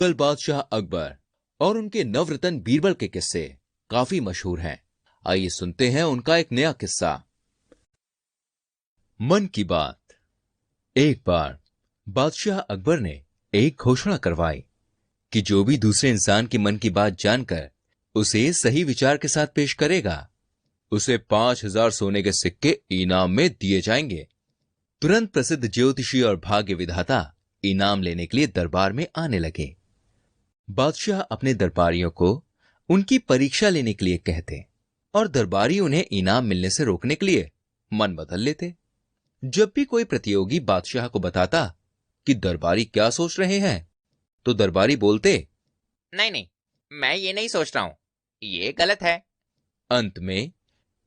मुगल बादशाह अकबर और उनके नवरत्न बीरबल के किस्से काफी मशहूर हैं। आइए सुनते हैं उनका एक नया किस्सा। मन की बात। एक बार बादशाह अकबर ने एक घोषणा करवाई कि जो भी दूसरे इंसान के मन की बात जानकर उसे सही विचार के साथ पेश करेगा, उसे 5,000 सोने के सिक्के इनाम में दिए जाएंगे। तुरंत प्रसिद्ध ज्योतिषी और भाग्य विधाता इनाम लेने के लिए दरबार में आने लगे। बादशाह अपने दरबारियों को उनकी परीक्षा लेने के लिए कहते और दरबारी उन्हें इनाम मिलने से रोकने के लिए मन बदल लेते। जब भी कोई प्रतियोगी बादशाह को बताता कि दरबारी क्या सोच रहे हैं, तो दरबारी बोलते, नहीं नहीं, मैं ये नहीं सोच रहा हूं, ये गलत है। अंत में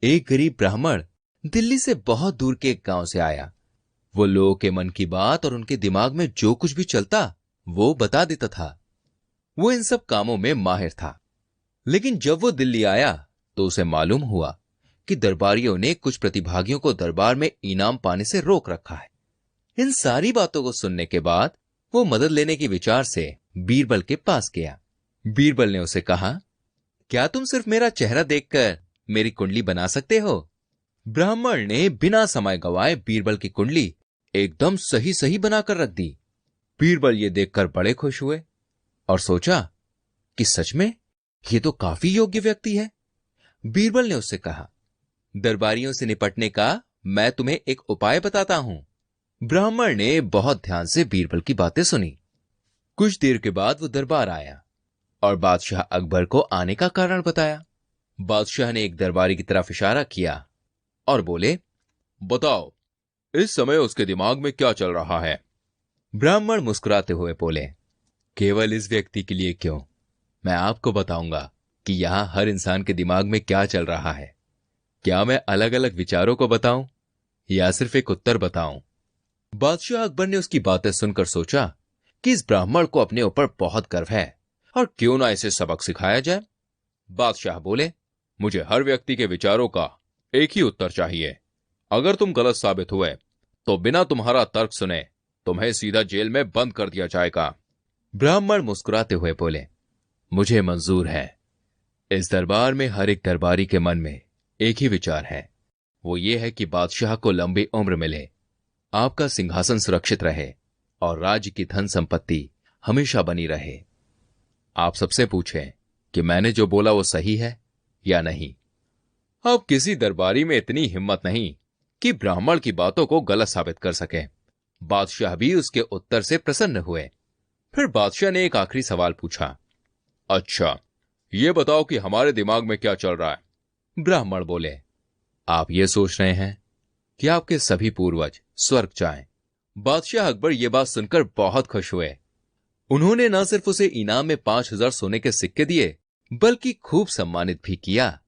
एक गरीब ब्राह्मण दिल्ली से बहुत दूर के एक गांव से आया। वो लोगों के मन की बात और उनके दिमाग में जो कुछ भी चलता वो बता देता था। वो इन सब कामों में माहिर था। लेकिन जब वो दिल्ली आया तो उसे मालूम हुआ कि दरबारियों ने कुछ प्रतिभागियों को दरबार में इनाम पाने से रोक रखा है। इन सारी बातों को सुनने के बाद वो मदद लेने के विचार से बीरबल के पास गया। बीरबल ने उसे कहा, क्या तुम सिर्फ मेरा चेहरा देखकर मेरी कुंडली बना सकते हो? ब्राह्मण ने बिना समय गवाए बीरबल की कुंडली एकदम सही सही बनाकर रख दी। बीरबल ये देखकर बड़े खुश हुए और सोचा कि सच में ये तो काफी योग्य व्यक्ति है। बीरबल ने उससे कहा, दरबारियों से निपटने का मैं तुम्हें एक उपाय बताता हूं। ब्राह्मण ने बहुत ध्यान से बीरबल की बातें सुनी। कुछ देर के बाद वो दरबार आया और बादशाह अकबर को आने का कारण बताया। बादशाह ने एक दरबारी की तरफ इशारा किया और बोले, बताओ इस समय उसके दिमाग में क्या चल रहा है? ब्राह्मण मुस्कुराते हुए बोले, केवल इस व्यक्ति के लिए क्यों, मैं आपको बताऊंगा कि यहां हर इंसान के दिमाग में क्या चल रहा है। क्या मैं अलग अलग विचारों को बताऊं या सिर्फ एक उत्तर बताऊं? बादशाह अकबर ने उसकी बातें सुनकर सोचा कि इस ब्राह्मण को अपने ऊपर बहुत गर्व है और क्यों ना इसे सबक सिखाया जाए। बादशाह बोले, मुझे हर व्यक्ति के विचारों का एक ही उत्तर चाहिए। अगर तुम गलत साबित हुए तो बिना तुम्हारा तर्क सुने तुम्हें सीधा जेल में बंद कर दिया जाएगा। ब्राह्मण मुस्कुराते हुए बोले, मुझे मंजूर है। इस दरबार में हर एक दरबारी के मन में एक ही विचार है, वो ये है कि बादशाह को लंबी उम्र मिले, आपका सिंहासन सुरक्षित रहे और राज्य की धन संपत्ति हमेशा बनी रहे। आप सबसे पूछें कि मैंने जो बोला वो सही है या नहीं। अब किसी दरबारी में इतनी हिम्मत नहीं कि ब्राह्मण की बातों को गलत साबित कर सके। बादशाह भी उसके उत्तर से प्रसन्न हुए। फिर बादशाह ने एक आखिरी सवाल पूछा, अच्छा ये बताओ कि हमारे दिमाग में क्या चल रहा है? ब्राह्मण बोले, आप ये सोच रहे हैं कि आपके सभी पूर्वज स्वर्ग जाएं। बादशाह अकबर ये बात सुनकर बहुत खुश हुए। उन्होंने न सिर्फ उसे इनाम में 5,000 सोने के सिक्के दिए, बल्कि खूब सम्मानित भी किया।